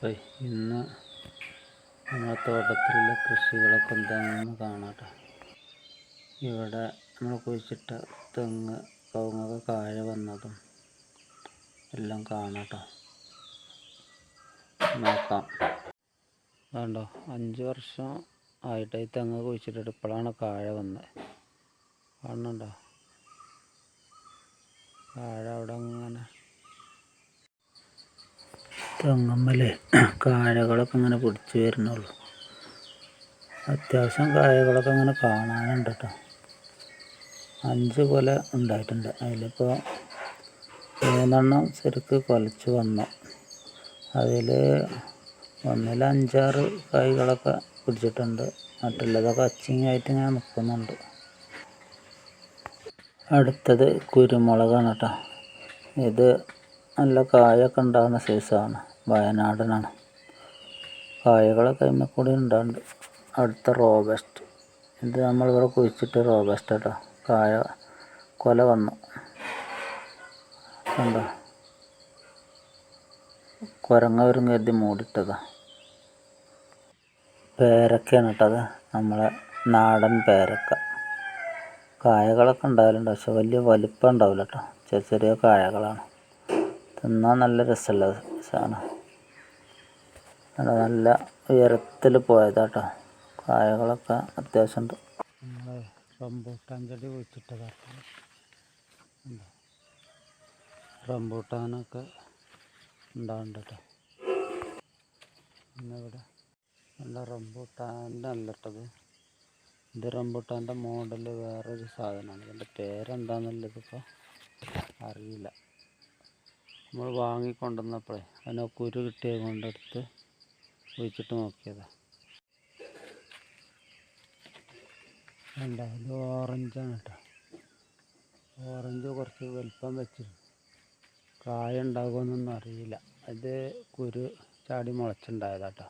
അപ്പോൾ ഇന്ന് നമ്മുടെ തോട്ടത്തിലുള്ള കൃഷികളൊക്കെ എന്താണെന്ന് കാണാട്ടോ. ഇവിടെ നമ്മൾ കുഴിച്ചിട്ട തെങ്ങ് കവുങ്ങൊക്കെ കായ വന്നതും എല്ലാം കാണാട്ടോ. നോക്കാം. വേണ്ടോ 5 വർഷം ആയിട്ടായി തെങ്ങ് കുഴിച്ചിട്ടിട്ട് ഇപ്പോഴാണ് കായ വന്നത്. കാണുന്നുണ്ടോ? കായ അവിടെ ഇങ്ങനെ തെങ്ങമ്മല് കായകളൊക്കെ ഇങ്ങനെ പിടിച്ച് വരുന്നുള്ളൂ. അത്യാവശ്യം കായകളൊക്കെ ഇങ്ങനെ കാണാനുണ്ട് കേട്ടോ. 5 കൊല ഉണ്ടായിട്ടുണ്ട്. അതിലിപ്പോൾ 3 ശരിക്ക് കൊലച്ച് വന്നു. അതിൽ ഒന്നിൽ 5-6 കായ്കളൊക്കെ പിടിച്ചിട്ടുണ്ട്. മറ്റുള്ളതൊക്കെ അച്ചിങ്ങായിട്ട് ഇങ്ങനെ നിൽക്കുന്നുണ്ട്. അടുത്തത് കുരുമുളകാണ് കേട്ടോ. ഇത് നല്ല കായൊക്കെ ഉണ്ടാകുന്ന സൈസാണ്. വയനാടനാണ്. കായകളൊക്കെ അതിന്മേൽ കൂടി ഉണ്ടാകുന്നുണ്ട്. അടുത്ത റോബസ്റ്റ്. ഇത് നമ്മളിവിടെ കുഴിച്ചിട്ട് റോബസ്റ്റ് കേട്ടോ. കായ കൊല വന്നു കണ്ടോ. കുരങ്ങ വരും കരുതി മൂടിയിട്ടതാ. പേരക്കയാണ് കേട്ടത്. നമ്മളെ നാടൻ പേരക്ക. കായകളൊക്കെ ഉണ്ടാകലുണ്ട്, പക്ഷെ വലിയ വലിപ്പം ഉണ്ടാവില്ല കേട്ടോ. ചെറിയ ചെറിയ കായകളാണ്. തിന്നാൻ നല്ല രസമുള്ള സാധനം. നല്ല ഉയരത്തിൽ പോയതാട്ടോ. കായകളൊക്കെ അത്യാവശ്യം ഉണ്ട്. നമ്മൾ റംബൂട്ടാൻ ചെടി കുഴിച്ചിട്ടതാണ്. റംബൂട്ടാനൊക്കെ ഉണ്ടാവുന്നുണ്ട് കേട്ടോ. ഇവിടെ നല്ല റംബൂട്ടാൻ്റെ അല്ല ഇട്ടത്. ഇത് റംബൂട്ടാൻ്റെ മോഡൽ വേറൊരു സാധനമാണ്. ഇതിൻ്റെ പേരെന്താണെന്നുള്ളതിപ്പോൾ അറിയില്ല. നമ്മൾ വാങ്ങിക്കൊണ്ടുവന്നപ്പോഴേ അതിനെ കുരു കിട്ടിയത് കൊണ്ടെടുത്ത് കുഴിച്ചിട്ട് നോക്കിയതാണ്. വേണ്ട, ഇത് ഓറഞ്ചാണ് കേട്ടോ. ഓറഞ്ച് കുറച്ച് വലിപ്പം വെച്ചിരുന്നു. കായ ഉണ്ടാകുമെന്നൊന്നും അറിയില്ല. ഇത് കുരു ചാടി മുളച്ചുണ്ടായതാട്ടോ.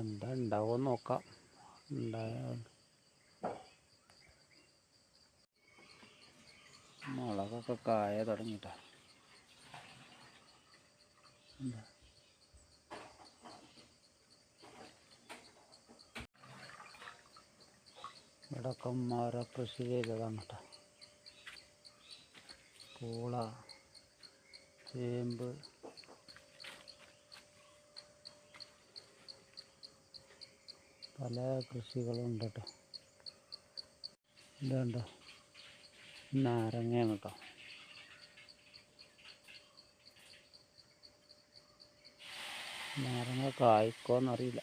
എന്താ ഉണ്ടാവുമെന്ന് നോക്കാം. മുളകൊക്കെ കായ തുടങ്ങിയിട്ടാ. ഇവിടെയൊക്കെ മര കൃഷി ചെയ്തതാണ് കേട്ടോ. പൂള, ചേമ്പ്, പല കൃഷികളും ഉണ്ട് കേട്ടോ. ഇതുണ്ടോ, നാരങ്ങയാണ് കേട്ടോ. നാരങ്ങ കായ്ക്കോന്നറിയില്ല.